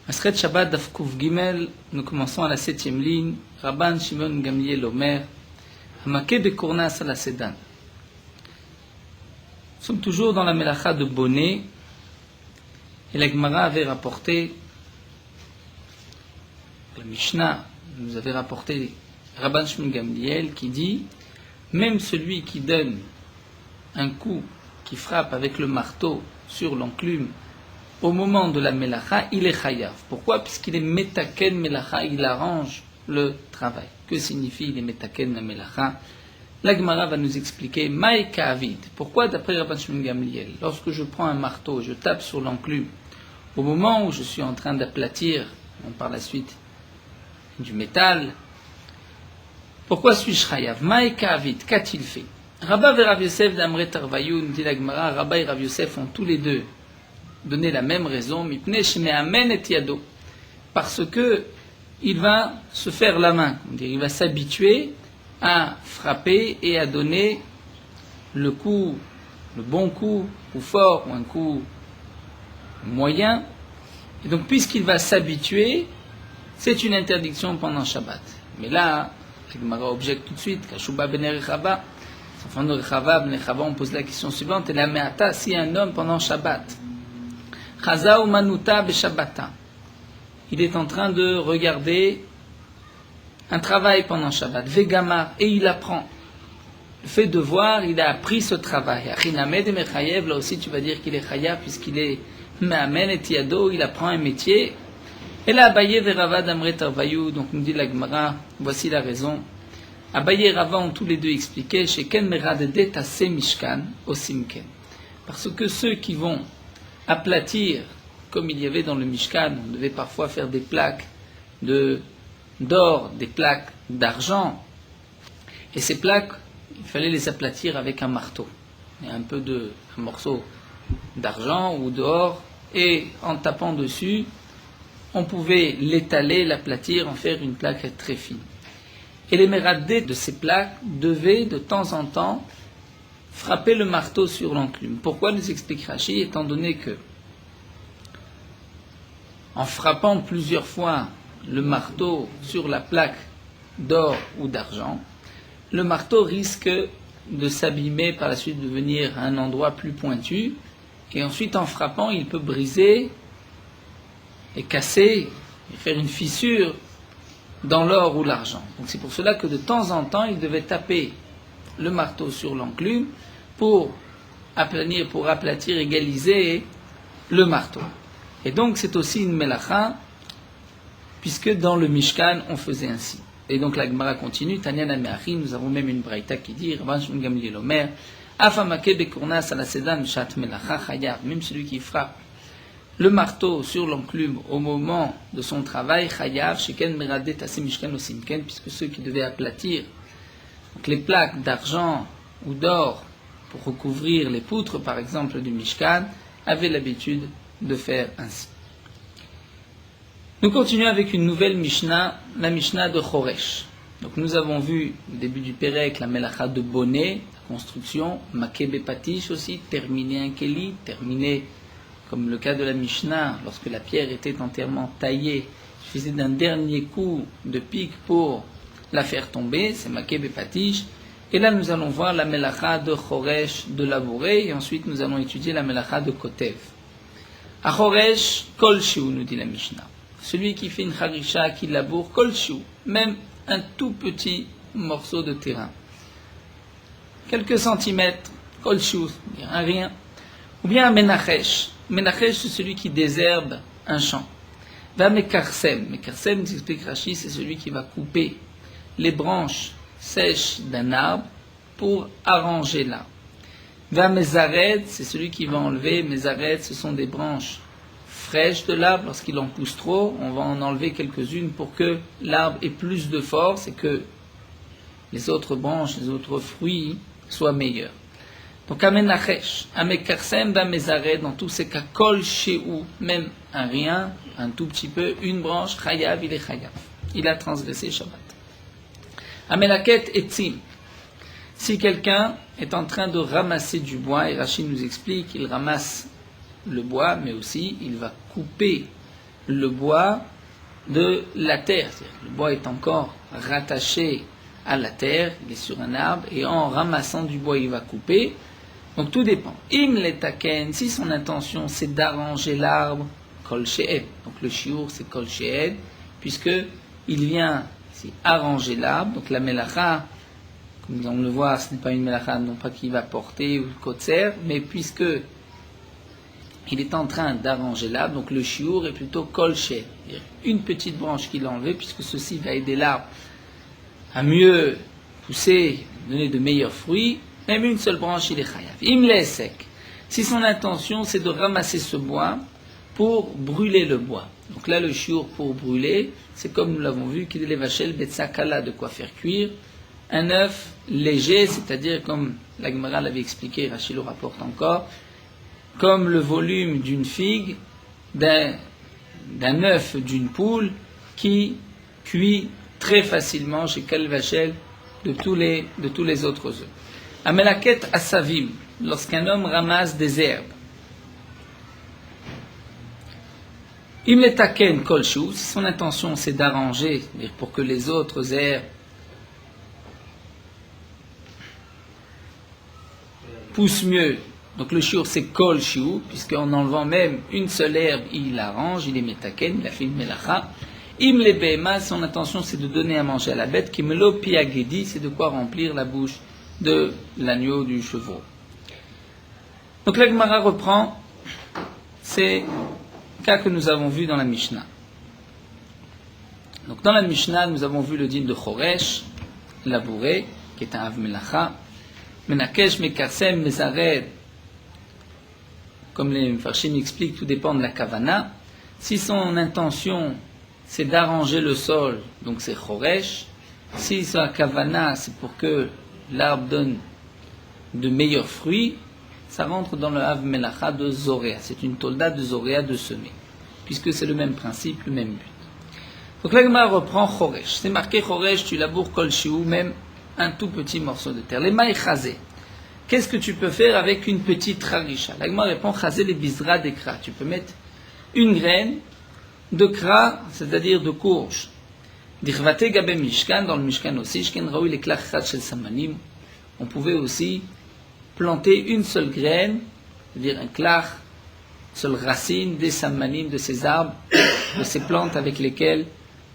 Masret Shabbat Daf Kuf Gimel, nous commençons à la 7e ligne. Rabban Shimon Gamliel Omer, Hamaké Bekournas à la Sedan. Nous sommes toujours dans la Melacha de Bonnet, et la Gemara avait rapporté, la Mishnah nous avait rapporté Rabban Shimon Gamliel qui dit, même celui qui donne un coup, qui frappe avec le marteau sur l'enclume, au moment de la melacha, il est chayav. Pourquoi? Puisqu'il est metaken melacha, il arrange le travail. Que signifie il est metaken la melacha? La Gemara va nous expliquer maïka avid. Pourquoi, d'après Rabban Shimon Gamliel, lorsque je prends un marteau, je tape sur l'enclume, au moment où je suis en train d'aplatir, par la suite, du métal, pourquoi suis-je chayav? Maïka avid, qu'a-t-il fait? Rabba et Rav Yosef d'Amre Tarvayoun, dit la Gemara, Rabba et Rav Yosef ont tous les deux donner la même raison, parce que il va se faire la main, il va s'habituer à frapper et à donner le coup, le bon coup, ou fort, ou un coup moyen. Et donc, puisqu'il va s'habituer, c'est une interdiction pendant Shabbat. Mais là, le Gemara objecte tout de suite, Kashuba ben Rechava, on pose la question suivante, et la me'ata, si un homme pendant Shabbat, Chaza ou Manuta Beshabbata. Il est en train de regarder un travail pendant Shabbat. Vegamar, et il apprend. Le fait de voir, il a appris ce travail. Achinamed et Mechayev, là aussi tu vas dire qu'il est Chayav, puisqu'il est Me'amen et Yado, il apprend un métier. Et là, Abaye et Rava d'Amre Tarvayu, donc nous dit la Gemara, voici la raison. Abaye et Rava ont tous les deux expliqué, Sheken Meradedet Ase Mishkan, Osimken. Parce que ceux qui vont aplatir, comme il y avait dans le Mishkan, on devait parfois faire des plaques d'or, des plaques d'argent, et ces plaques, il fallait les aplatir avec un marteau, et un morceau d'argent ou d'or, et en tapant dessus, on pouvait l'étaler, l'aplatir, en faire une plaque très fine. Et les méradés de ces plaques devaient de temps en temps frapper le marteau sur l'enclume. Pourquoi, nous explique Rashi, étant donné que, en frappant plusieurs fois le marteau sur la plaque d'or ou d'argent, le marteau risque de s'abîmer, par la suite de devenir un endroit plus pointu, et ensuite en frappant, il peut briser et casser, et faire une fissure dans l'or ou l'argent. Donc c'est pour cela que de temps en temps, il devait taper le marteau sur l'enclume pour aplatir, égaliser le marteau. Et donc c'est aussi une melacha, puisque dans le Mishkan, on faisait ainsi. Et donc la Gemara continue, Tanya Nameachi, nous avons même une braïta qui dit, Rabban Shimon Gamliel Omer, Afamake bekournas ala sedan shat melacha chayav, même celui qui frappe le marteau sur l'enclume au moment de son travail, chayav, sheken meradet ase mishkan osimken, puisque ceux qui devaient aplatir donc les plaques d'argent ou d'or pour recouvrir les poutres, par exemple, du Mishkan, avaient l'habitude de faire ainsi. Nous continuons avec une nouvelle Mishnah, la Mishnah de Choresh. Donc nous avons vu au début du Pérec la Melacha de Bonnet, la construction, Makebe Patish aussi, terminer un Keli, terminer, comme le cas de la Mishnah, lorsque la pierre était entièrement taillée, il suffisait d'un dernier coup de pic pour la faire tomber, c'est Makebe Patish. Et là, nous allons voir la Melacha de Choresh de labourer, et ensuite nous allons étudier la Melacha de Kotev. A Choresh, Kol Shiu, nous dit la Mishnah. Celui qui fait une Harisha, qui laboure, Kol Shiu, même un tout petit morceau de terrain. Quelques centimètres, Kol Shiu, un rien. Ou bien un Menachesh. Menachesh, c'est celui qui désherbe un champ. Va Mekarsem. Mekarsem, nous explique Rashi, c'est celui qui va couper les branches sèches d'un arbre pour arranger l'arbre. Va Mezaret, c'est celui qui va enlever. Mezaret, ce sont des branches fraîches de l'arbre. Lorsqu'il en pousse trop, on va en enlever quelques-unes pour que l'arbre ait plus de force et que les autres branches, les autres fruits soient meilleurs. Donc Amenachesh, Amekarsem, Va Mezaret, dans tous ces cas, Kol Shehu, même un rien, un tout petit peu, une branche, Chayav, il est Chayav. Il a transgressé Shabbat. Amelaket etzim. Si quelqu'un est en train de ramasser du bois, et Rachid nous explique qu'il ramasse le bois, mais aussi il va couper le bois de la terre. C'est-à-dire que le bois est encore rattaché à la terre, il est sur un arbre, et en ramassant du bois, il va couper. Donc tout dépend. Im letaken, si son intention c'est d'arranger l'arbre, kol she'ed. Donc le shiur c'est kol she'ed, puisque il vient ici arranger l'arbre. Donc la melacha, comme on le voit, ce n'est pas une melacha, non pas qu'il va porter ou le kotser, mais puisque il est en train d'arranger l'arbre, donc le shiur est plutôt kol she'ed. Une petite branche qu'il a enlevée, puisque ceci va aider l'arbre à mieux pousser, donner de meilleurs fruits. Même une seule branche, il est chayav. Il me laisse sec. Si son intention, c'est de ramasser ce bois pour brûler le bois. Donc là, le shiur pour brûler, c'est comme nous l'avons vu, qu'il est vachel betsakala, de quoi faire cuire un œuf léger, c'est-à-dire comme la Gemara l'avait expliqué, Rachid le rapporte encore, comme le volume d'une figue, d'un œuf d'une poule qui cuit très facilement chez Kalvachel de tous les autres œufs. Amelaket asavim, lorsqu'un homme ramasse des herbes. Imletaken kolshu, si son intention c'est d'arranger, c'est-à-dire pour que les autres herbes poussent mieux. Donc le shiur c'est kolshu, puisqu'en enlevant même une seule herbe, il arrange, il est metaken, il a fait une melacha. Im le behema, son intention c'est de donner à manger à la bête. Kimelo piagedi, c'est de quoi remplir la bouche de l'agneau, du chevreau. Donc la Gemara reprend ces cas que nous avons vus dans la Mishnah. Donc dans la Mishnah, nous avons vu le din de Choresh, labouré, qui est un Av Melacha, Menakesh, Mekarsem, Mezared, comme les Mfarshim expliquent, tout dépend de la Kavana. Si son intention c'est d'arranger le sol, donc c'est Choresh. Si sa Kavana c'est pour que l'arbre donne de meilleurs fruits, ça rentre dans le Av Melacha de Zoréa. C'est une tolda de Zoréa de semer, puisque c'est le même principe, le même but. Donc la Gemara reprend Choresh. C'est marqué Choresh, tu laboures Kol Shiu, même un tout petit morceau de terre. Les maïs chazé. Qu'est-ce que tu peux faire avec une petite rarisha? La Gemara répond Chazé les bizra des kra. Tu peux mettre une graine de kra, c'est-à-dire de courge. D'irvate gabe mishkan, dans le mishkan aussi, shken raoui les klachat shel samanim. On pouvait aussi planter une seule graine, c'est-à-dire un klach, une seule racine des samanim, de ces arbres, de ces plantes avec lesquelles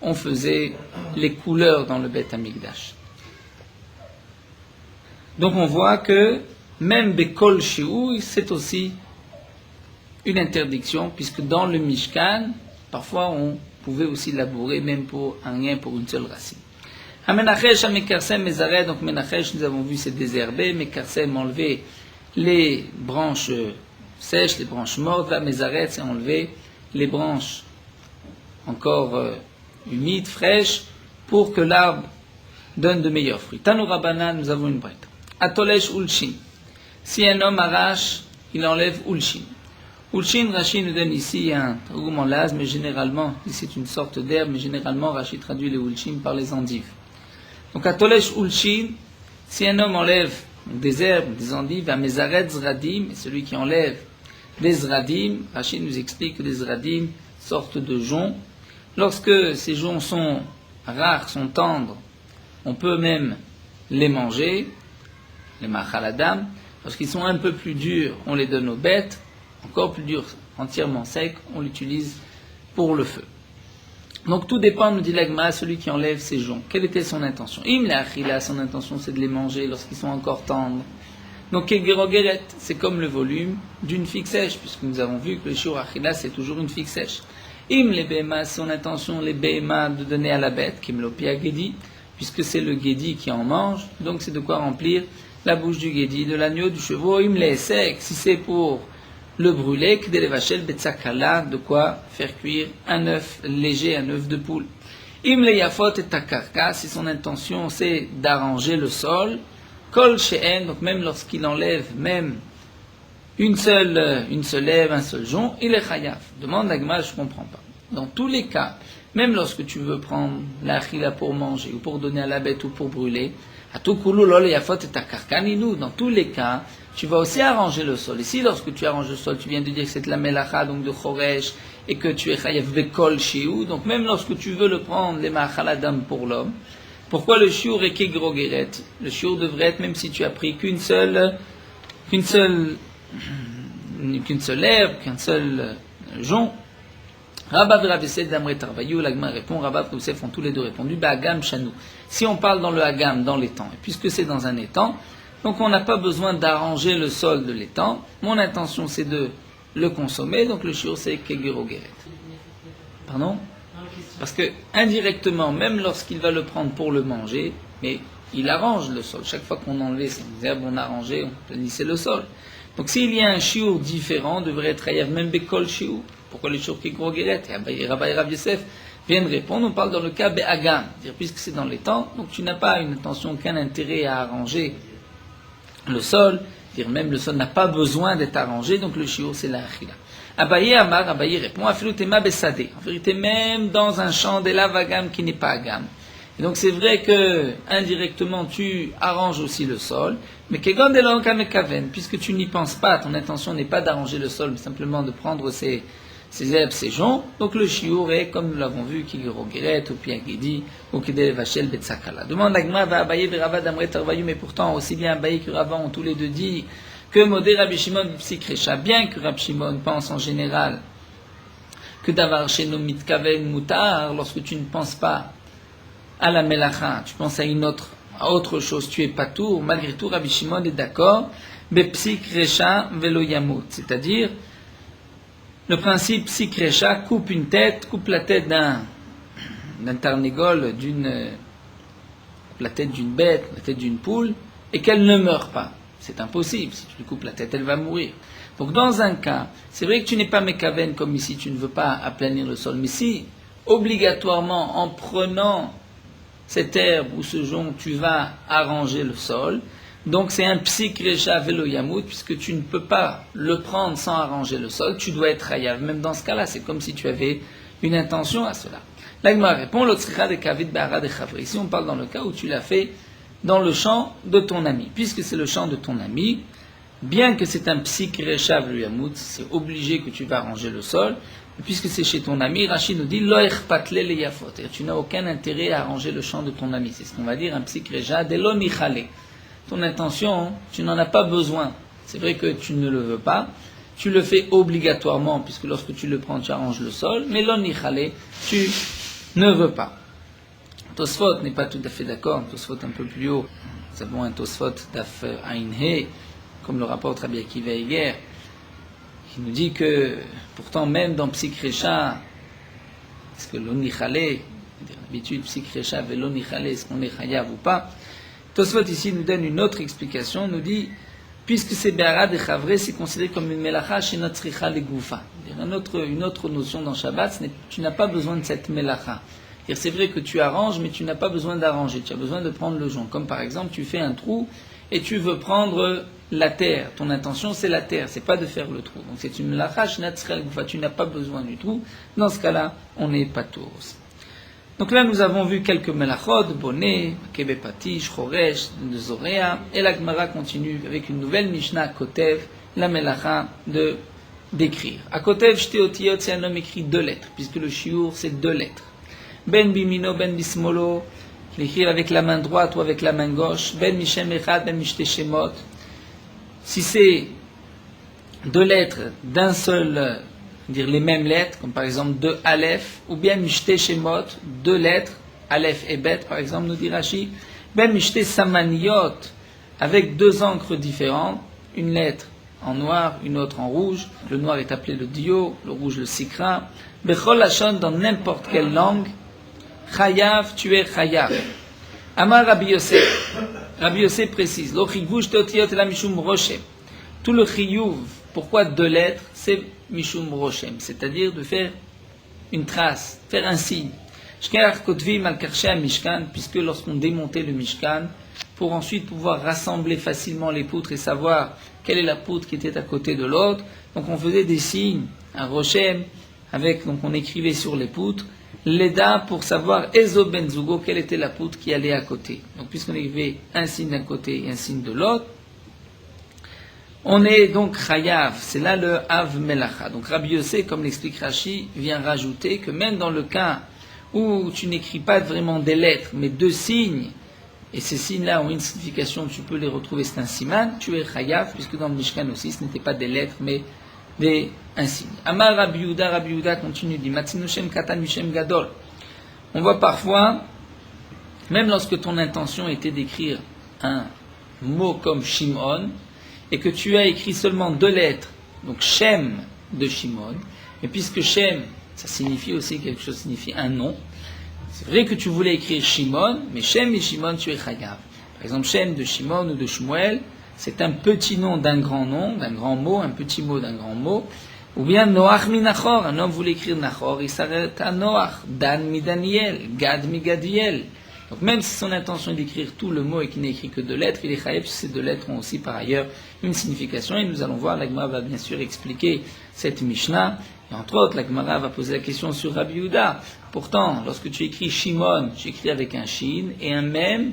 on faisait les couleurs dans le Beth Amikdash. Donc on voit que même Bekol Shi'u, c'est aussi une interdiction, puisque dans le Mishkan, parfois on pouvait aussi labourer même pour un rien, pour une seule racine. Amenachesh, Amekarsem, Mezaret, donc Menachesh, nous avons vu, c'est désherbé, Mekarsem, enlever les branches sèches, les branches mortes, Mezaret, c'est enlever les branches encore humides, fraîches, pour que l'arbre donne de meilleurs fruits. Tanu Rabbanan, nous avons une brette. Atolesh Ulshin. Si un homme arrache, il enlève Ulshin. Ulshin, Rachid nous donne ici un Targum en laz, mais généralement, ici c'est une sorte d'herbe, mais généralement Rachid traduit les Ulshin par les endives. Donc Atolesh Ulshin, si un homme enlève des herbes, des endives, à Mezaret Zradim, et celui qui enlève des Zradim, Rachid nous explique que les Zradim sortent de joncs. Lorsque ces joncs sont rares, sont tendres, on peut même les manger, les machaladam. Lorsqu'ils sont un peu plus durs, on les donne aux bêtes. Encore plus durs, entièrement secs, on l'utilise pour le feu. Donc tout dépend, nous dit l'Agma, celui qui enlève ces joncs. Quelle était son intention? Im la achila, son intention c'est de les manger lorsqu'ils sont encore tendres. Donc kegerogeret, c'est comme le volume d'une figue sèche, puisque nous avons vu que le shiur achila c'est toujours une figue sèche. Im les behema, son intention, les behema de donner à la bête, kim lopia gedi, puisque c'est le gedi qui en mange, donc c'est de quoi remplir la bouche du gedi, de l'agneau, du chevreau. Im les sec, si c'est pour le brûler, k'delevachel betsakala, de quoi faire cuire un œuf léger, un œuf de poule. Im le yafot et takarka, si son intention c'est d'arranger le sol, kol she'en, donc même lorsqu'il enlève même une seule herbe, un seul jonc, il est chayav. Demande l'agma, je ne comprends pas. Dans tous les cas, même lorsque tu veux prendre la chila pour manger, ou pour donner à la bête, ou pour brûler, à tout koulou lol yafot et takarkaninu, dans tous les cas, tu vas aussi arranger le sol. Et si lorsque tu arranges le sol, tu viens de dire que c'est de la melacha, donc de choresh, et que tu es chayav bekol shiur, donc même lorsque tu veux le prendre, les ma'achal adam pour l'homme, pourquoi le shiur est kegrogeret? Le shiur devrait être, même si tu as pris qu'une seule herbe, qu'un seul jonc. Rabav et Rav Yosef d'Amre Tarvayu, l'Agma répond, Rabav et Yosef ont tous les deux répondu, Hagam Shanou. Si on parle dans le Hagam, dans l'étang, et puisque c'est dans un étang, donc on n'a pas besoin d'arranger le sol de l'étang. Mon intention c'est de le consommer, donc le shiur c'est Kegero Geret. Pardon? Parce que indirectement, même lorsqu'il va le prendre pour le manger, mais il arrange le sol. Chaque fois qu'on enlevait ces herbes, on arrangeait, on planissait le sol. Donc s'il y a un shiur différent, devrait être ailleurs, même Bekol shiur. Pourquoi le shiur Kegero Geret? Et Rabbi et Rav Yosef viennent répondre, on parle dans le cas Be'agam, puisque c'est dans l'étang, donc tu n'as pas une intention, qu'un intérêt à arranger le sol, même le sol n'a pas besoin d'être arrangé, donc le shiur c'est la achila. Abaye Amar, Abaye répond, Afilutema Bessadeh. En vérité, même dans un champ d'Elav Agam qui n'est pas Agam. Et donc c'est vrai que indirectement tu arranges aussi le sol, mais Kegon Delon Kamekaven, puisque tu n'y penses pas, ton intention n'est pas d'arranger le sol, mais simplement de prendre ces herbes, ces joncs, donc le shiur est, comme nous l'avons vu, Kigero Geret, ou Piagedi, ou Kedel Vachel Betsakala. Demande l'Agma, va Abaye Verava d'Amre Tarvayu, mais pourtant, aussi bien Abaye que Rava ont tous les deux dit que Modé Rabbi Shimon Psikrecha, bien que Rabbi Shimon pense en général que Davar Sheno Mitkaven Mutar, lorsque tu ne penses pas à la Melacha, tu penses à autre chose, tu es pas tout, malgré tout, Rabbi Shimon est d'accord, Bepsikrecha Velo Yamut, c'est-à-dire, le principe Psikrecha coupe la tête d'un tarnégol, la tête d'une bête, la tête d'une poule, et qu'elle ne meurt pas. C'est impossible, si tu lui coupes la tête, elle va mourir. Donc dans un cas, c'est vrai que tu n'es pas mekaven comme ici, tu ne veux pas aplanir le sol, mais si, obligatoirement, en prenant cette herbe ou ce jonc, tu vas arranger le sol, donc c'est un psikrecha velo yamut, puisque tu ne peux pas le prendre sans arranger le sol, tu dois être hayav. Même dans ce cas-là, c'est comme si tu avais une intention à cela. L'Agma répond, l'otzricha de kavid be'ara de chavri. Ici on parle dans le cas où tu l'as fait dans le champ de ton ami. Puisque c'est le champ de ton ami, bien que c'est un psikrecha velo yamut, c'est obligé que tu vas arranger le sol, puisque c'est chez ton ami, Rachid nous dit, lo echpatle le yafot. Tu n'as aucun intérêt à arranger le champ de ton ami. C'est ce qu'on va dire, un psikrecha de lo nichale. Ton intention, tu n'en as pas besoin. C'est vrai que tu ne le veux pas. Tu le fais obligatoirement, puisque lorsque tu le prends, tu arranges le sol. Mais l'onichale, tu ne veux pas. Tosfot n'est pas tout à fait d'accord. Tosfot un peu plus haut. Nous avons un Tosfot d'Af Ainhe, comme le rapporte Rabbi Akiva Eger, qui nous dit que, pourtant, même dans Psikrecha, est-ce que l'onichale, d'habitude, Psikrecha et l'onichale, est-ce qu'on est chayav ou pas? Tosfot ici nous donne une autre explication, nous dit, puisque c'est Be'ara de Chavre, c'est considéré comme une melacha chez notre Sricha le Goufa. Une autre notion dans Shabbat, tu n'as pas besoin de cette melacha. C'est vrai que tu arranges, mais tu n'as pas besoin d'arranger, tu as besoin de prendre le jonc. Comme par exemple, tu fais un trou et tu veux prendre la terre. Ton intention, c'est la terre, c'est pas de faire le trou. Donc c'est une melacha chez notre Sricha le Goufa, tu n'as pas besoin du trou. Dans ce cas-là, on n'est pas tous. Donc là, nous avons vu quelques melachot, Boné, Kebe Patish, Choresh, Zorea, et la Gemara continue avec une nouvelle Mishnah, Kotev, la melacha d'écrire. À Kotev, Shteotiyot, c'est un homme écrit 2 lettres, puisque le shiur, c'est 2 lettres. Ben Bimino, Ben Bismolo, l'écrire avec la main droite ou avec la main gauche, Ben Mishem Echad, Ben Mishte Shemot. Si c'est 2 lettres d'un seul dire les mêmes lettres, comme par exemple 2 Aleph, ou bien Mishte Shemot, 2 lettres, Aleph et Bet, par exemple, nous dit Rashi, ben Mishte Samaniot, avec 2 encres différentes, une lettre en noir, une autre en rouge, le noir est appelé le dio, le rouge le sikra, Bechol Lashon, dans n'importe quelle langue, Chayav, tu es Chayav. Amar Rabbi Yosef précise, Lo chiyuv teotiyot la mishum roshem. Tout le chiyuv, pourquoi 2 lettres, c'est mishum roshem, c'est-à-dire de faire une trace, faire un signe. Puisque lorsqu'on démontait le Mishkan, pour ensuite pouvoir rassembler facilement les poutres et savoir quelle est la poutre qui était à côté de l'autre, donc on faisait des signes, un roshem, donc on écrivait sur les poutres, l'eda pour savoir Ezo Benzugo, quelle était la poutre qui allait à côté. Donc puisqu'on écrivait un signe d'un côté et un signe de l'autre, On est donc chayav, c'est là le av melacha. Donc Rabbi Yossé, comme l'explique Rashi, vient rajouter que même dans le cas où tu n'écris pas vraiment des lettres, mais deux signes, et ces signes-là ont une signification, tu peux les retrouver, c'est un siman, tu es chayav, puisque dans le Mishkan aussi, ce n'était pas des lettres, mais un signe. Amar Rabbi Yehuda continue, dit Matzinu Shem Katan Mishem Gadol. On voit parfois, même lorsque ton intention était d'écrire un mot comme Shimon, et que tu as écrit seulement deux lettres, donc Shem de Shimon, et puisque Shem, ça signifie aussi quelque chose, signifie un nom, c'est vrai que tu voulais écrire Shimon, mais Shem et Shimon, tu es chayav. Par exemple, Shem de Shimon ou de Shmuel, c'est un petit nom d'un grand mot, un petit mot d'un grand mot. Ou bien Noach mi Nachor, un homme voulait écrire Nachor, il s'arrête à Noach, Dan mi Daniel, Gad mi Gadiel. Donc même si son intention est d'écrire tout le mot et qu'il n'écrit que deux lettres, il est chayav, ces deux lettres ont aussi par ailleurs une signification. Et nous allons voir, la Gemara va bien sûr expliquer cette Mishnah. Et entre autres, la Gemara va poser la question sur Rabbi Yehuda. Pourtant, lorsque tu écris Shimon, tu écris avec un shin et un mem,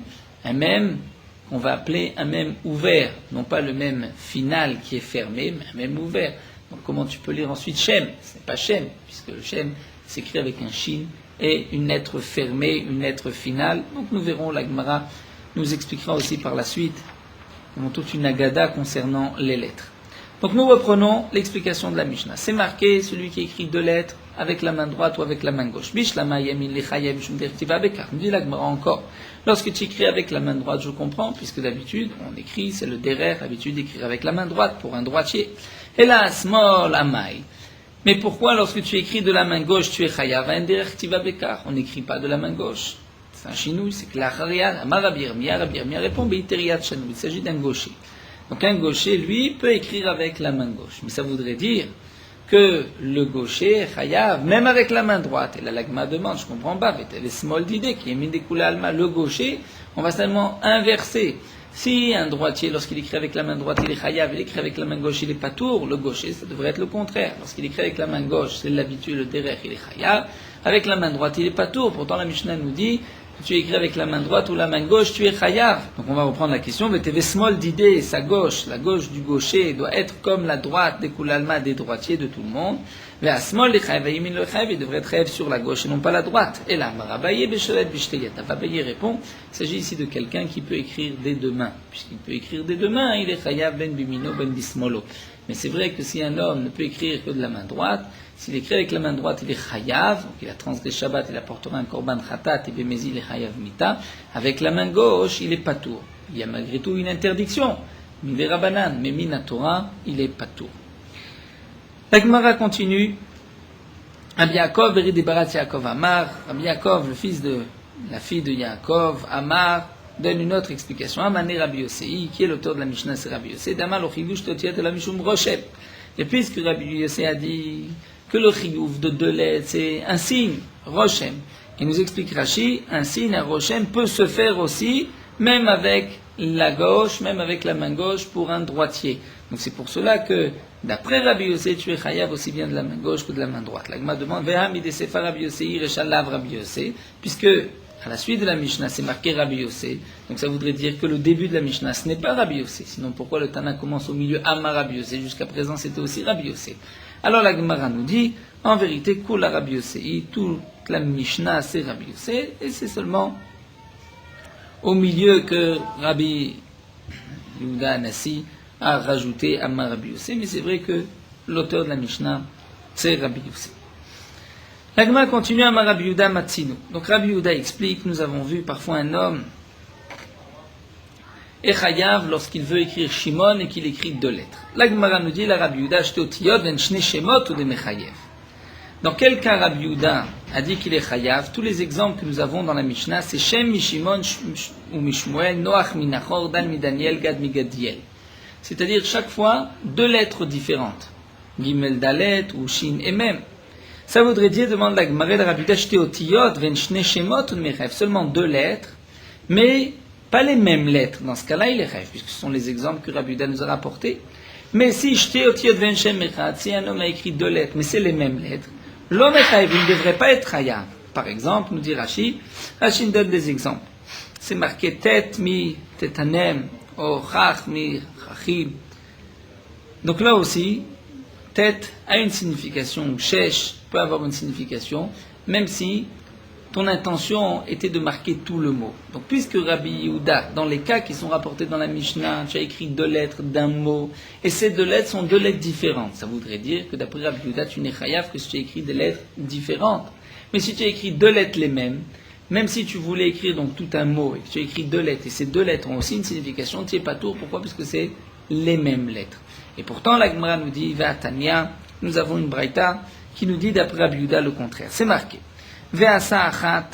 on va appeler un même ouvert, non pas le même final qui est fermé, mais un même ouvert. Donc comment tu peux lire ensuite Shem? Ce n'est pas Shem, puisque le Shem s'écrit avec un Shin et une lettre fermée, une lettre finale. Donc nous verrons, la Gemara nous expliquera aussi par la suite toute une agada concernant les lettres. Donc nous reprenons l'explication de la Mishnah. C'est marqué, celui qui écrit deux lettres avec la main droite ou avec la main gauche. Bishlama yamin lechayev shum dertiva bekar. Nous dit la Gemara encore. Lorsque tu écris avec la main droite, je comprends, puisque d'habitude, on écrit, c'est le derer, l'habitude d'écrire avec la main droite pour un droitier. Et là, small amai. Mais pourquoi, lorsque tu écris de la main gauche, tu es chayav, un dertiva bekar? On n'écrit pas de la main gauche. C'est un chinouille, c'est que la chariya, amarabir, miarabir, répond, beiteriat chanou. Il s'agit d'un gaucher. Donc un gaucher, lui, peut écrire avec la main gauche. Mais ça voudrait dire que le gaucher, chayav, même avec la main droite, et là l'agma demande, je comprends pas, mais small d'idée qui est mis des coulées alma, le gaucher, on va seulement inverser. Si un droitier, lorsqu'il écrit avec la main droite, il est chayav, il écrit avec la main gauche, il est patour, le gaucher, ça devrait être le contraire. Lorsqu'il écrit avec la main gauche, c'est l'habitude, le derer, il est chayav, avec la main droite, il est patour. Pourtant la Mishnah nous dit, tu écris avec la main droite ou la main gauche, tu es chayav. Donc on va reprendre la question, mais TV small d'idée, sa gauche, la gauche du gaucher doit être comme la droite des koulalma des droitiers de tout le monde. Mais à small, il devrait être chayav sur la gauche et non pas la droite. Et là, Marabaye Beshelet Bishteyat. Abaye répond, il s'agit ici de quelqu'un qui peut écrire des deux mains. Puisqu'il peut écrire des deux mains, il est chayav ben bimino ben bismolo. Mais c'est vrai que si un homme ne peut écrire que de la main droite, s'il écrit avec la main droite, il est chayav, donc il a transgressé Shabbat, il apportera un korban khatat, et bemezi, il est chayav mita. Avec la main gauche, il est patour. Il y a malgré tout une interdiction, midera banan, mais minatora, il est patour. La Gemara continue. Rabbi Yaakov, Beri de Barat Yaakov Amar, Rabbi Yaakov, le fils de la fille de Yaakov, Amar, donne une autre explication. Amané Rabbi Yossei, qui est l'auteur de la Mishnah, c'est Rabbi Yossei, Damal Ochidush Totiat la Mishum Roshem. Et puisque Rabbi Yossei a dit que le chiyuv de deux lettres, c'est un signe, Roshem. Il nous explique Rashi, un signe, un Roshem, peut se faire aussi, même avec la gauche, même avec la main gauche, pour un droitier. Donc c'est pour cela que, d'après Rabbi Yossei, tu es chayav aussi bien de la main gauche que de la main droite. La Gemara demande, Veham idesefa Rabbi Yossei, reshalav Rabbi Yossei, puisque, à la suite de la Mishnah, c'est marqué Rabbi Yossei. Donc ça voudrait dire que le début de la Mishnah, ce n'est pas Rabbi Yossei. Sinon, pourquoi le Tana commence au milieu Amar Rabbi Yossei? Jusqu'à présent, c'était aussi Rabbi Yossei. Alors la Gemara nous dit, en vérité, Kula Rabbi Yossei, toute la Mishnah, c'est Rabbi Yossei, et c'est seulement au milieu que Rabbi Yehuda Anassi a rajouté Amar Rabbi Yossei. Mais c'est vrai que l'auteur de la Mishnah, c'est Rabbi Yossei. La Gemara continue à Rabbi Yehuda Matzinu. Donc Rabbi Yehuda explique, nous avons vu parfois un homme est chayav lorsqu'il veut écrire Shimon et qu'il écrit deux lettres. La Gemara nous dit, la Rabbi Yehuda acheté au tiyot ven shne shemot ou de mechayev. Dans quel cas Rabbi Yehuda a dit qu'il est chayav? Tous les exemples que nous avons dans la Mishnah, c'est Shem Mishimon ou Mishmuel, Noach Minachor, Dan Midaniel, Gad Migadiel. C'est-à-dire chaque fois deux lettres différentes. Gimel Dalet ou Shin et Mem. Ça voudrait dire, demande la Gemara de Rabbi Yehuda, acheté au tiyot ven shne shemot ou de mechayev. Seulement deux lettres, mais pas les mêmes lettres. Dans ce cas-là, il est chayav, puisque ce sont les exemples que Rabbi Yehuda nous a rapportés. Mais si si un homme a écrit deux lettres, mais c'est les mêmes lettres, l'homme est chayav, il ne devrait pas être chayav. Par exemple, nous dit Rashi nous donne des exemples. C'est marqué tet mi tetanem, ou chach mi chachim, Donc là aussi, tête a une signification, ou shesh peut avoir une signification, même si ton intention était de marquer tout le mot. Donc puisque Rabbi Yehuda, dans les cas qui sont rapportés dans la Mishnah, tu as écrit 2 lettres d'un mot, et ces 2 lettres sont 2 lettres différentes. Ça voudrait dire que d'après Rabbi Yehuda, tu n'es chayav que si tu as écrit des lettres différentes. Mais si tu as écrit 2 lettres les mêmes, même si tu voulais écrire donc tout un mot, et que tu as écrit 2 lettres, et ces 2 lettres ont aussi une signification, tu n'es pas tour. Pourquoi? Parce que c'est les mêmes lettres. Et pourtant, la Gemara nous dit, Ve'atania, nous avons une braïta qui nous dit d'après Rabbi Yehuda le contraire. C'est marqué. Ve'asa achat,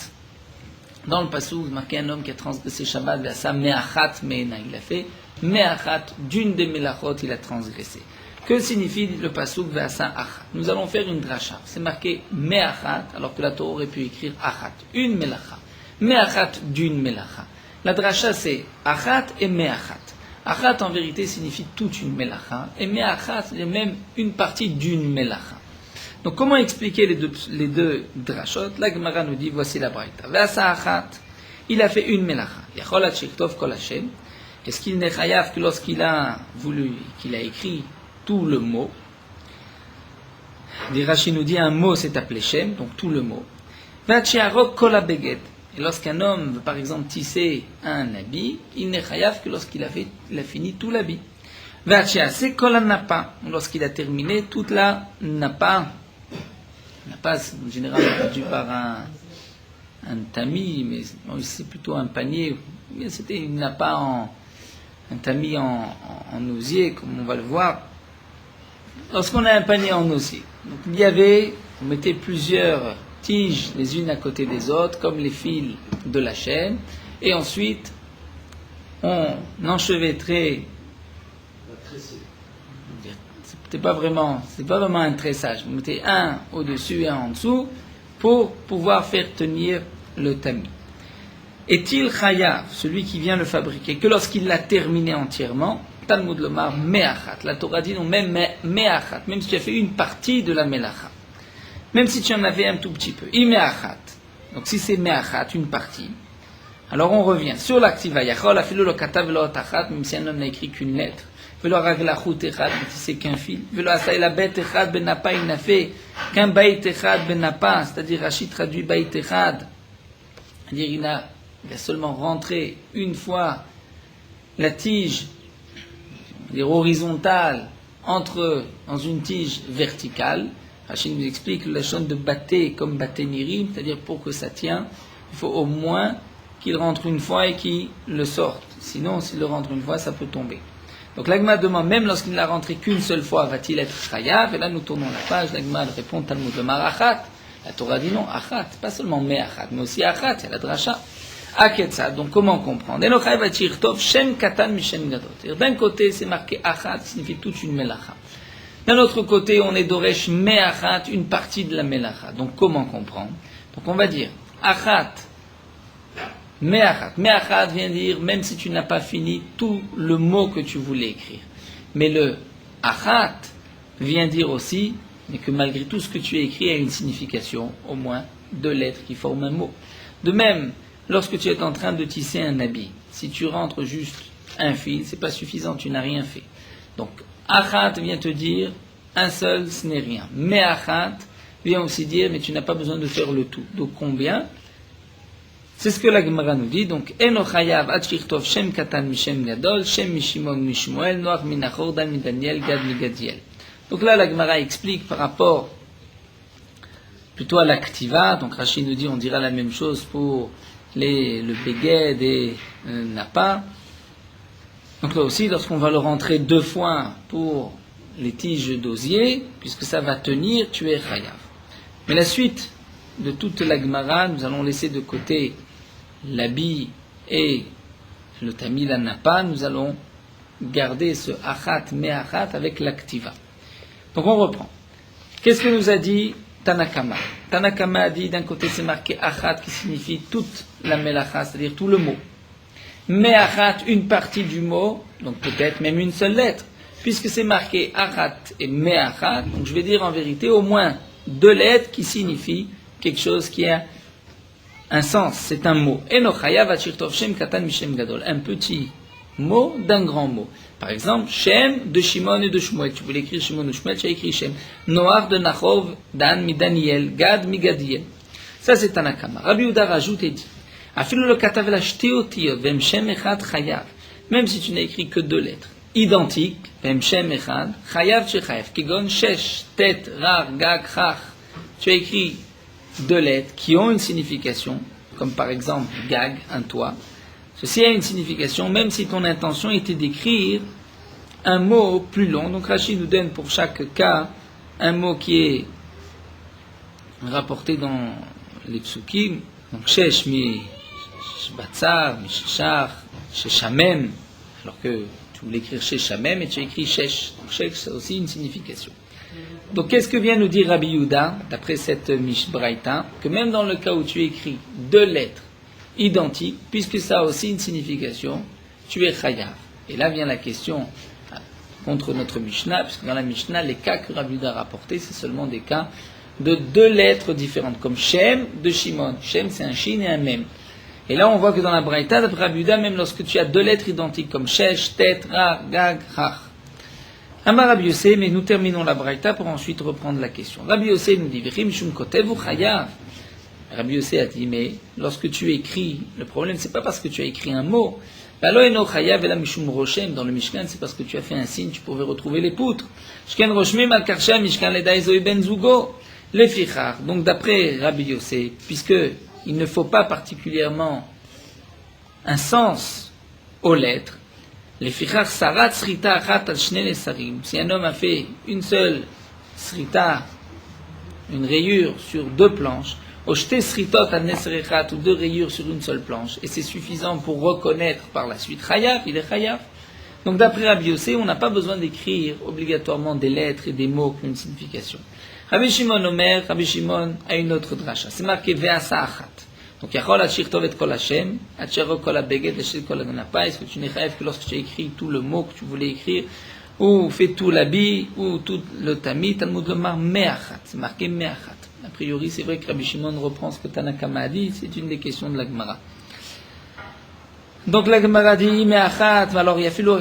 dans le passou, marqué un homme qui a transgressé Shabbat, Ve'asa me'achat me'ena, il a fait me'achat, d'une des melachot, il a transgressé. Que signifie le passou Ve'asa achat? Nous allons faire une dracha. C'est marqué me'achat, alors que la Torah aurait pu écrire achat, une melacha. Me'achat d'une melacha. La dracha c'est achat et me'achat. Achat en vérité signifie toute une melacha, et me'achat c'est même une partie d'une melacha. Donc comment expliquer les deux drashot? La Gemara nous dit, voici la braïta. Ve'asa achat, il a fait une melacha. Yachol ha'tshiktov kol Hashem. Est-ce qu'il n'est chayav que lorsqu'il a voulu, qu'il a écrit tout le mot? Rashi nous dit, un mot c'est appelé Shem, donc tout le mot. Ve'atshiarok kol ha'beged. Et lorsqu'un homme veut par exemple tisser un habit, il n'est chayav que lorsqu'il a fini tout l'habit. Ve'atshiase kol ha'napa. Lorsqu'il a terminé toute la napa. Napa, c'est en général traduit par un tamis, mais c'est plutôt un panier. C'était une napa un tamis en osier, comme on va le voir. Lorsqu'on a un panier en osier, donc il y avait, on mettait plusieurs tiges les unes à côté des autres, comme les fils de la chaîne, et ensuite on enchevêtrait. C'est pas vraiment un tressage. Vous mettez un au-dessus et un en dessous pour pouvoir faire tenir le tamis. Est-il chayav, celui qui vient le fabriquer, que lorsqu'il l'a terminé entièrement? Talmud lomar me'achat. La Torah dit non, même me'achat, même si tu as fait une partie de la melacha, même si tu en avais un tout petit peu. Me'achat. Donc si c'est me'achat, une partie, alors on revient sur l'activa. Yachol afilu lo katav lo tachat, même si un homme n'a écrit qu'une lettre. Velo raglachut echad, mais si c'est qu'un fil. Velo asay la bet echad ben napa, il n'a fait qu'un bait echad ben napa, c'est-à-dire Rashi traduit bait echad, c'est-à-dire il a seulement rentré une fois la tige, c'est-à-dire horizontale, dans une tige verticale. Rashi nous explique la chaîne de baté comme baté nirim, c'est-à-dire pour que ça tienne, il faut au moins qu'il rentre une fois et qu'il le sorte. Sinon, s'il le rentre une fois, ça peut tomber. Donc l'Agma demande, même lorsqu'il n'a rentré qu'une seule fois, va-t-il être chayav? Et là, nous tournons la page, l'Agma répond, Talmud lomar achat. La Torah dit non, achat, pas seulement me'achat, mais aussi achat, il y a la dracha. Aketsa, donc comment comprendre? Shem katan mishem gadol. D'un côté, c'est marqué achat, qui signifie toute une melacha. D'un autre côté, on est doresh me'achat, une partie de la melacha. Donc comment comprendre? Donc on va dire, achat, me'achat. Me'achat vient dire, même si tu n'as pas fini tout le mot que tu voulais écrire. Mais le achat vient dire aussi, mais que malgré tout ce que tu as écrit a une signification, au moins 2 lettres qui forment un mot. De même, lorsque tu es en train de tisser un habit, si tu rentres juste un fil, c'est pas suffisant, tu n'as rien fait. Donc, achat vient te dire, un seul, ce n'est rien. Me'achat vient aussi dire, mais tu n'as pas besoin de faire le tout. Donc, combien? C'est ce que la Gemara nous dit. Donc, Eno chayav ad shirtov shem katan mishem gadol, shem mishimon mishmuel, noach minachor, dan midaniel, gad migadiel. Donc là, la Gemara explique par rapport plutôt à l'activa. Donc, Rashi nous dit, on dira la même chose pour le beged et napa. Donc là aussi, lorsqu'on va le rentrer 2 fois pour les tiges d'osier, puisque ça va tenir, tu es chayav. Mais la suite de toute la Gemara, nous allons laisser de côté l'habit et le tamil napa, nous allons garder ce achat me'achat avec l'activa. Donc on reprend. Qu'est-ce que nous a dit Tanakama? Tanakama a dit d'un côté c'est marqué achat qui signifie toute la melacha, c'est-à-dire tout le mot. Me'achat, une partie du mot, donc peut-être même une seule lettre, puisque c'est marqué achat et me'achat, donc je vais dire en vérité au moins 2 lettres qui signifient quelque chose qui a un sens, c'est un mot. Un petit mot d'un grand mot. Par exemple, Shem de Shimon et de Shmuel. Tu voulais écrire Shimon ou Shmuel, tu as écrit Shem. Noach de Nachov, Dan mi Daniel, Gad mi Gadiel. Ça c'est Tanakama. Rabbi Yehuda rajoute et dit, Afilu lo katav la shte otiyot, vem Shem echad chayav. Même si tu n'as écrit que 2 lettres identiques, vem Shem echad, chayav tu chayav. Kigon shesh, tet, rar, gag, chach. Tu as écrit 2 lettres qui ont une signification, comme par exemple gag, un toit. Ceci a une signification, même si ton intention était d'écrire un mot plus long. Donc Rachid nous donne pour chaque cas un mot qui est rapporté dans les psukim. Donc shesh mi shbatzar, mi sheshach, sheshamem, alors que tu voulais écrire sheshamem et tu as écrit shesh. Donc shesh, ça a aussi une signification. Donc qu'est-ce que vient nous dire Rabbi Yehuda, d'après cette Mishbraïta, que même dans le cas où tu écris 2 lettres identiques, puisque ça a aussi une signification, tu es chayav. Et là vient la question contre notre Mishnah, puisque dans la Mishnah, les cas que Rabbi Yehuda a rapportés, c'est seulement des cas de 2 lettres différentes, comme Shem de Shimon. Shem, c'est un Shin et un Mem. Et là, on voit que dans la Braïta, d'après Rabbi Yehuda, même lorsque tu as 2 lettres identiques, comme Shesh, Tet, Ra, Gag, Chach. Amar Rabbi Yossé, mais nous terminons la Braïta pour ensuite reprendre la question. Rabbi Yossé nous dit, V'chim shum kotev ou chayav. Rabbi Yossé a dit, mais lorsque tu écris, le problème, c'est pas parce que tu as écrit un mot. V'alo eno chayav ela mishum roshem. Dans le Mishkan, c'est parce que tu as fait un signe, tu pouvais retrouver les poutres. Shken roshmim al karsha mishkan ledai zoi ben zugo. Le fichar. Donc d'après Rabbi Yossé, puisque il ne faut pas particulièrement un sens aux lettres, les fichar sarat srita achat al shnei nesarim. Si un homme a fait une seule srita, une rayure sur 2 planches, ou shte sritot al neserechat, ou 2 rayures sur une seule planche, et c'est suffisant pour reconnaître par la suite chayav, il est chayav. Donc d'après Rabbi Yossé, on n'a pas besoin d'écrire obligatoirement des lettres et des mots qui ont une signification. Rabbi Shimon Omer, Rabbi Shimon a une autre dracha. C'est marqué ve'asa achat. Donc yachol ashir tov et kol Hashem, atchero kol abeged, leshel kol aganapa. Est-ce que tu n'es chayav que lorsque tu as écrit tout le mot que tu voulais écrire, ou fait tout l'habit, ou tout le tamis, Talmud lomar me'achat. C'est marqué me'achat. A priori, c'est vrai que Rabbi Shimon reprend ce que Tanakama a dit, c'est une des questions de la Gemara. Donc la Gemara dit me'achat, alors il y a filo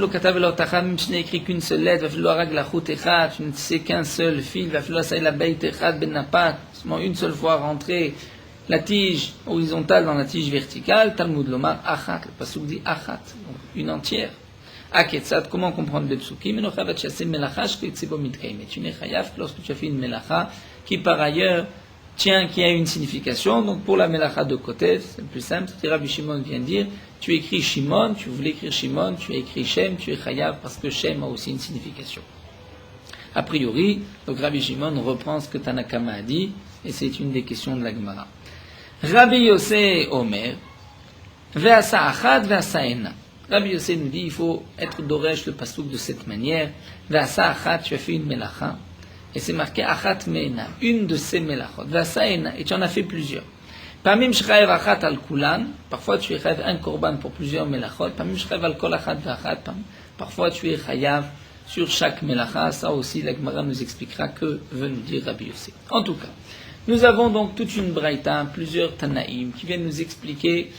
katav el otachat, même si tu n'as écrit qu'une seule lettre, va filo arag la chut echat, tu ne sais qu'un seul fil, va filo asay la beit echat ben napat, seulement une seule fois rentrer la tige horizontale dans la tige verticale, Talmud lomar achat, le pasuk dit achat, donc une entière. Aketzat, comment comprendre le psukim? Menochav chassé melachash que tzebo mitkaim. Et tu n'es chayav lorsque tu as fait une melacha qui par ailleurs tient, qui a une signification. Donc pour la melacha de côté, c'est le plus simple. C'est Rabbi Shimon vient dire, tu écris Shimon, tu voulais écrire Shimon, tu as écrit Shem, tu es chayav parce que Shem a aussi une signification. A priori, donc Rabbi Shimon reprend ce que Tanakama a dit, et c'est une des questions de la Gemara. Rabbi Yossé Omer, ve'asa achat ve'asa ena. Rabbi Yossé nous dit, il faut être doresh le pasouk de cette manière. Ve'asa achat, tu as fait une melacha, et c'est marqué achat me'ena, une de ces melachot. Ve'asa ena, et tu en as fait plusieurs. Pamim shchayev achat al kulan, parfois tu es chayev un korban pour plusieurs melachot. Pamim shchayev al kol achat ve'achat, parfois tu es chayav sur chaque melacha. Ça aussi, la Gemara nous expliquera que veut nous dire Rabbi Yossé. En tout cas, nous avons donc toute une braïta, plusieurs tanaïm, qui viennent nous expliquer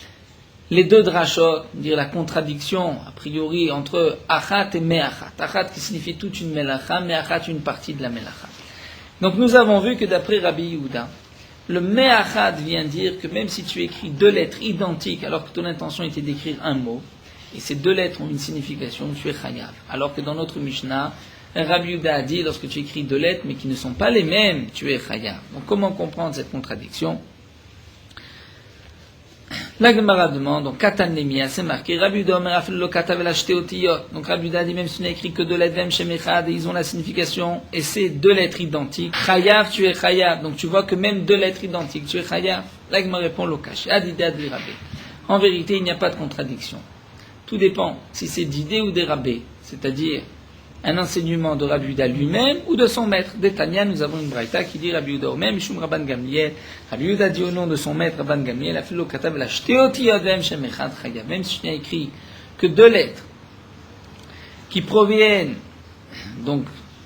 les 2 drachot, dire la contradiction, a priori, entre achat et me'achat. Achat qui signifie toute une melacha, me'achat une partie de la melacha. Donc nous avons vu que d'après Rabbi Yehuda, le me'achat vient dire que même si tu écris 2 lettres identiques, alors que ton intention était d'écrire un mot, et ces 2 lettres ont une signification, tu es chayav. Alors que dans notre Mishnah, Rabbi Yehuda a dit, lorsque tu écris 2 lettres, mais qui ne sont pas les mêmes, tu es chayav. Donc comment comprendre cette contradiction? La Gemara demande, donc Katan Lemia, c'est marqué, Rabbi Yehuda Omer afil lo katav el ashte otiyot. Donc Rabbi Yehuda dit, même si tu n'as écrit que 2 lettres, vem shem echad, et ils ont la signification, et c'est 2 lettres identiques. Chayav, tu es chayav. Donc tu vois que même 2 lettres identiques, tu es chayav. La Gemara répond, lo kash, adida de rabbe. En vérité, il n'y a pas de contradiction. Tout dépend si c'est d'idée ou des rabbés, c'est-à-dire un enseignement de Rabbi Yehuda lui-même ou de son maître. D'Etania, nous avons une braïta qui dit Rabbi Yehuda même Mishum Rabban Gamliel. Rabbi Yehuda dit au nom de son maître Rabban Gamliel, afilo katav la shtéoti yodem shem echad chayav. Même si tu n'as écrit que 2 lettres qui proviennent donc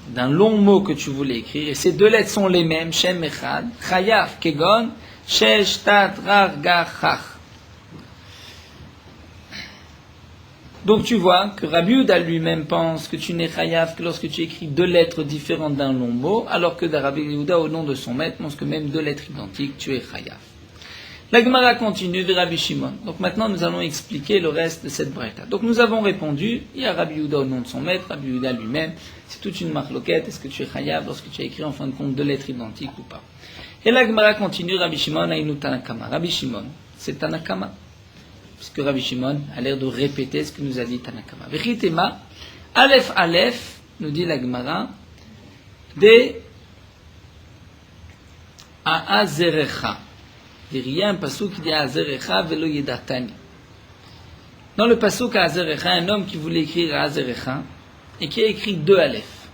d'un long mot que tu voulais écrire, et ces 2 lettres sont les mêmes, shem echad, chayav, kegon, shesh, tat, rar, gar, chach. Donc tu vois que Rabbi Yehuda lui-même pense que tu n'es chayav que lorsque tu écris deux lettres différentes d'un long mot, alors que Rabbi Yehuda, au nom de son maître, pense que même deux lettres identiques, tu es chayav. La Gemara continue de Rabbi Shimon. Donc maintenant nous allons expliquer le reste de cette braïta. Donc nous avons répondu, il y a Rabbi Yehuda au nom de son maître, Rabbi Yehuda lui-même, c'est toute une marloquette, est-ce que tu es chayav lorsque tu as écrit en fin de compte deux lettres identiques ou pas. Et la Gemara continue, Rabbi Shimon aïnou Tanakama. Rabbi Shimon, c'est Tanakama. Puisque Rabbi Shimon a l'air de répéter ce que nous a dit Tanakama. Vechitema, Aleph Aleph, nous dit la Gemara, de Aazerecha. Il y a un passouk qui dit Aazerecha velo yedatani. Dans le passouk Aazerecha, un homme qui voulait écrire Aazerecha et qui a écrit deux Aleph.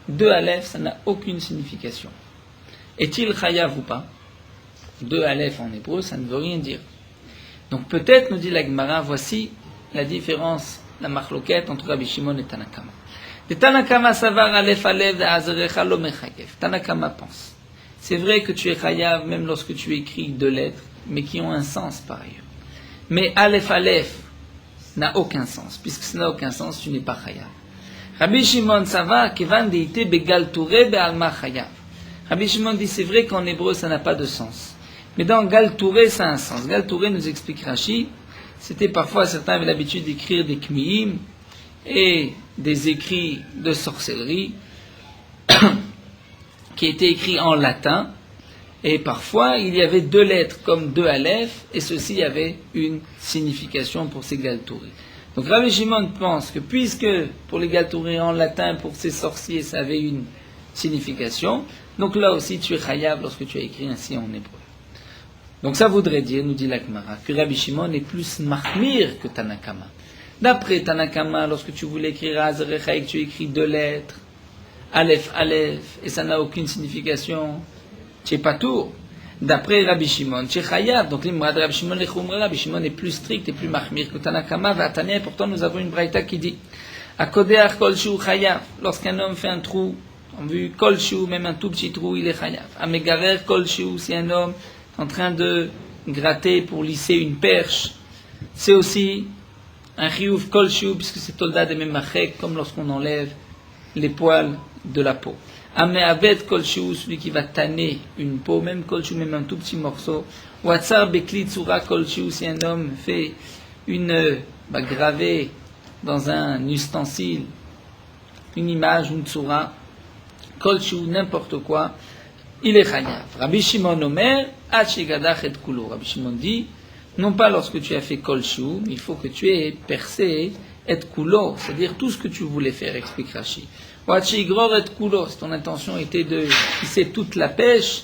Deux Aleph, ça n'a aucune signification. Est-il chayav ou pas? Deux Aleph en hébreu, ça ne veut rien dire. Donc peut-être, nous dit la Gemara, voici la différence, la marloquette entre Rabbi Shimon et Tanakama. De Tanakama savar Aleph Aleph de Azarecha lo mechayev. Tanakama pense. C'est vrai que tu es chayav même lorsque tu écris deux lettres, mais qui ont un sens par ailleurs. Mais Aleph Aleph n'a aucun sens. Puisque ça n'a aucun sens, tu n'es pas chayav. Rabbi Shimon savar kevan deite begal touré be'alma chayav. Rabbi Shimon dit c'est vrai qu'en hébreu ça n'a pas de sens. Mais dans Gal Touré, ça a un sens. Gal Touré nous explique Rashi, c'était parfois, certains avaient l'habitude d'écrire des kmiim et des écrits de sorcellerie qui étaient écrits en latin. Et parfois, il y avait deux lettres comme deux aleph, et ceci avait une signification pour ces Gal Touré. Donc Rabbi Shimon pense que puisque pour les Gal Touré en latin, pour ces sorciers, ça avait une signification, donc là aussi tu es chayav lorsque tu as écrit ainsi en hébreu. Donc ça voudrait dire, nous dit la Gemara, que Rabbi Shimon est plus mahmir que Tanakama. D'après Tanakama, lorsque tu voulais écrire Azarecha et que tu écris deux lettres, Aleph, Aleph, et ça n'a aucune signification, tu es pas tour. D'après Rabbi Shimon, tu es chayav. Donc l'imra de Rabbi Shimon, Rabbi Shimon est plus strict et plus mahmir que Tanakama. Et pourtant nous avons une braïta qui dit, Akodeach kol shu chayav. Lorsqu'un homme fait un trou, on vu kol shu, même un tout petit trou, il est chayav. Amegarer kol shu, si un homme en train de gratter pour lisser une perche, c'est aussi un chiyuv kolshu, puisque c'est tolda de memachek, comme lorsqu'on enlève les poils de la peau. Ameavet kolshu, celui qui va tanner une peau, même kolshu, même un tout petit morceau. Watsar bekli tsura kolshu, si un homme fait une gravé dans un ustensile, une image, une tsura, kolshu, n'importe quoi, il est chayav. Rabbi Shimon Omer, Hachigadach et Kulo. Rabbi Shimon dit, non pas lorsque tu as fait kolshu, mais il faut que tu aies percé et Kulo, c'est-à-dire tout ce que tu voulais faire, explique Rashi. Hachigror et Kulo, si ton intention était de tisser toute la perche,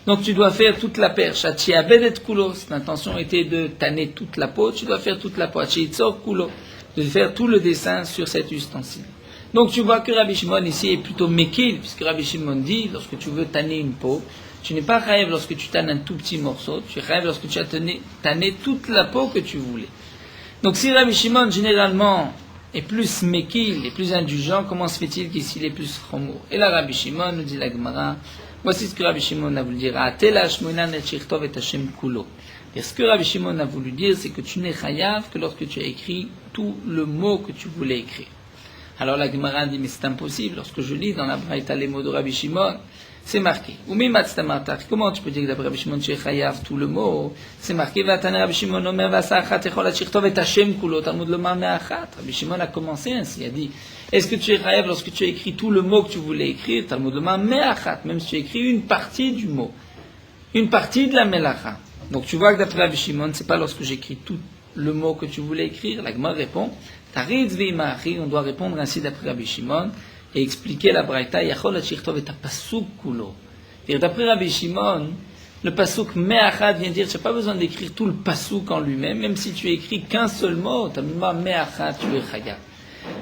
donc tu dois faire toute la perche. Hachiabed et Kulo, si ton intention était de tanner toute la peau, tu dois faire toute la peau. Hachitzor Kulo, de faire tout le dessin sur cet ustensile. Donc tu vois que Rabbi Shimon ici est plutôt mekil, puisque Rabbi Shimon dit, lorsque tu veux tanner une peau, tu n'es pas chayav lorsque tu tannes un tout petit morceau, tu es chayav lorsque tu as tanné toute la peau que tu voulais. Donc si Rabbi Shimon généralement est plus mekil, est plus indulgent, comment se fait-il qu'ici il est plus chomour? Et là Rabbi Shimon nous dit la Gemara, voici ce que Rabbi Shimon a voulu dire, et ce que Rabbi Shimon a voulu dire, c'est que tu n'es chayav que lorsque tu as écrit tout le mot que tu voulais écrire. Alors la Gemara dit, mais c'est impossible. Lorsque je lis dans la Braïta les mots de Rabbi Shimon, c'est marqué. Comment tu peux dire que d'après Rabbi Shimon, tu es chayav tout le mot? C'est marqué, Rabbi Shimon a commencé ainsi, il a dit, est-ce que tu es chayav lorsque tu as écrit tout le mot que tu voulais écrire? Talmud lomar me'achat, même si tu as écrit une partie du mot, une partie de la melacha. Donc tu vois que d'après Rabbi Shimon, c'est pas lorsque j'écris tout le mot que tu voulais écrire. La Gemara répond, on doit répondre ainsi d'après Rabbi Shimon et expliquer la braïta yachol hachirtov et pasuk kulo. D'après Rabbi Shimon, le pasuk me'achad vient dire tu n'as pas besoin d'écrire tout le pasuk en lui-même, même si tu écris qu'un seul mot, tu as me'achad, tu es chayav.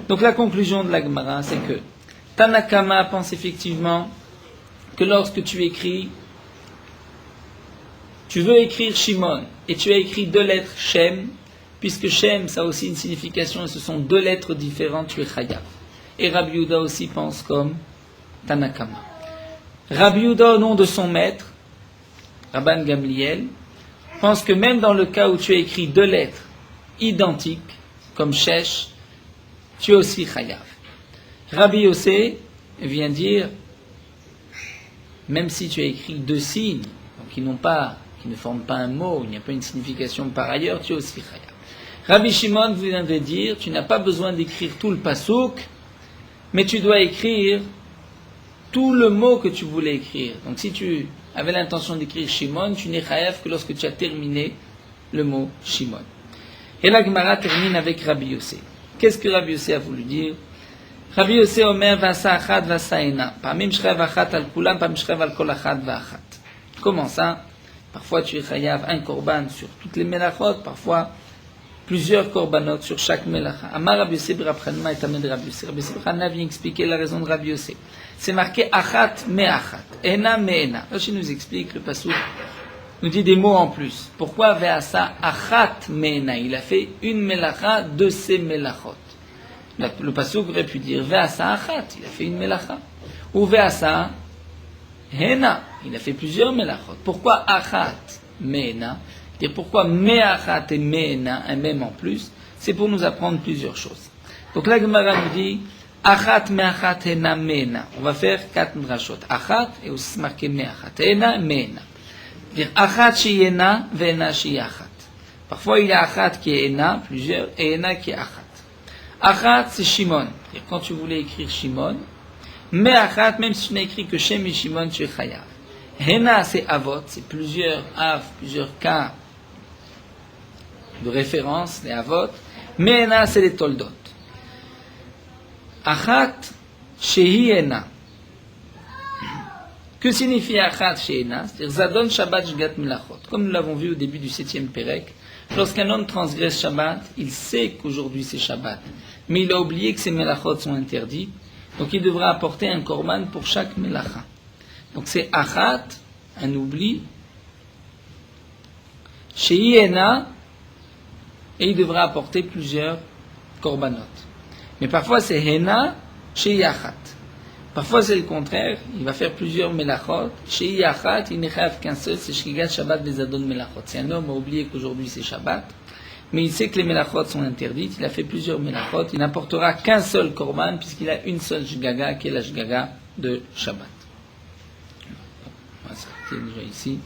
Donc la conclusion de la Gemara, c'est que Tanakama pense effectivement que lorsque tu écris, tu veux écrire Shimon et tu as écrit deux lettres Shem, puisque Shem, ça a aussi une signification, et ce sont deux lettres différentes, tu es chayav. Et Rabbi Yehuda aussi pense comme Tanakama. Rabbi Yehuda, au nom de son maître, Rabban Gamliel, pense que même dans le cas où tu as écrit 2 lettres identiques, comme Shesh, tu es aussi chayav. Rabbi Yossé vient dire, même si tu as écrit 2 signes, donc qui ne forment pas un mot, il n'y a pas une signification par ailleurs, tu es aussi chayav. Rabbi Shimon vient de dire, tu n'as pas besoin d'écrire tout le pasouk, mais tu dois écrire tout le mot que tu voulais écrire. Donc si tu avais l'intention d'écrire Shimon, tu n'es chayav que lorsque tu as terminé le mot Shimon. Et la Gemara termine avec Rabbi Yossé. Qu'est-ce que Rabbi Yossé a voulu dire? Rabbi Yossé omer vasa achat vasa ena. Pamim shrev achat al kulam, pamim shrev al kol achat vachat. Comment ça? Parfois tu es chayav un korban sur toutes les melachot, parfois plusieurs korbanot sur chaque melacha. Amar Rabbi Yossé b'Rabchanma et Amed Rabbi Yossé. Rabbi Yossé b'Rabchanma vient expliquer la raison de Rabbi Yossé. C'est marqué achat me achat, ena me ena. Là, il nous explique le pasuk, nous dit des mots en plus. Pourquoi ve'asa achat me ena? Il a fait une melacha de ces melachot. Le pasuk aurait pu dire ve'asa achat, il a fait une melacha. Ou ve'asa hena, il a fait plusieurs melachot. Pourquoi achat me ena? Et pourquoi me'achat et me'ena, un même en plus? C'est pour nous apprendre plusieurs choses. Donc la Gemara nous dit achat me'achat hena me'ena. On va faire 4 drashot. Achat et aussi marqué me'achat. Hena me'ena. Dire achat shi hena ve'ena shi achat. Parfois il y a achat qui est hena, plusieurs, et hena qui est achat. Achat c'est Shimon. Quand tu voulais écrire Shimon, me'achat, même si tu n'as écrit que Shem et Shimon, tu es chayav. Hena c'est avot, c'est plusieurs av, plusieurs cas de référence, les avot. Me'ena c'est les toldot. Achat shehi hena. Que signifie achat shehi hena? C'est-à-dire zadon shabbat shgat melachot. Comme nous l'avons vu au début du 7e Pérec, lorsqu'un homme transgresse Shabbat, il sait qu'aujourd'hui c'est Shabbat, mais il a oublié que ces melachot sont interdits, donc il devra apporter un korban pour chaque melacha. Donc c'est achat, un oubli, shehi hena, et il devra apporter plusieurs korbanot. Mais parfois c'est hena, shehi achat. Parfois c'est le contraire, il va faire plusieurs melachot, shehi achat, il n'est chayav qu'un seul, c'est shkigat Shabbat bezadon melachot. Si un homme a oublié qu'aujourd'hui c'est Shabbat, mais il sait que les melachot sont interdites, il a fait plusieurs melachot, il n'apportera qu'un seul korban, puisqu'il a une seule shgaga, qui est la shgaga de Shabbat. On va s'arrêter déjà ici.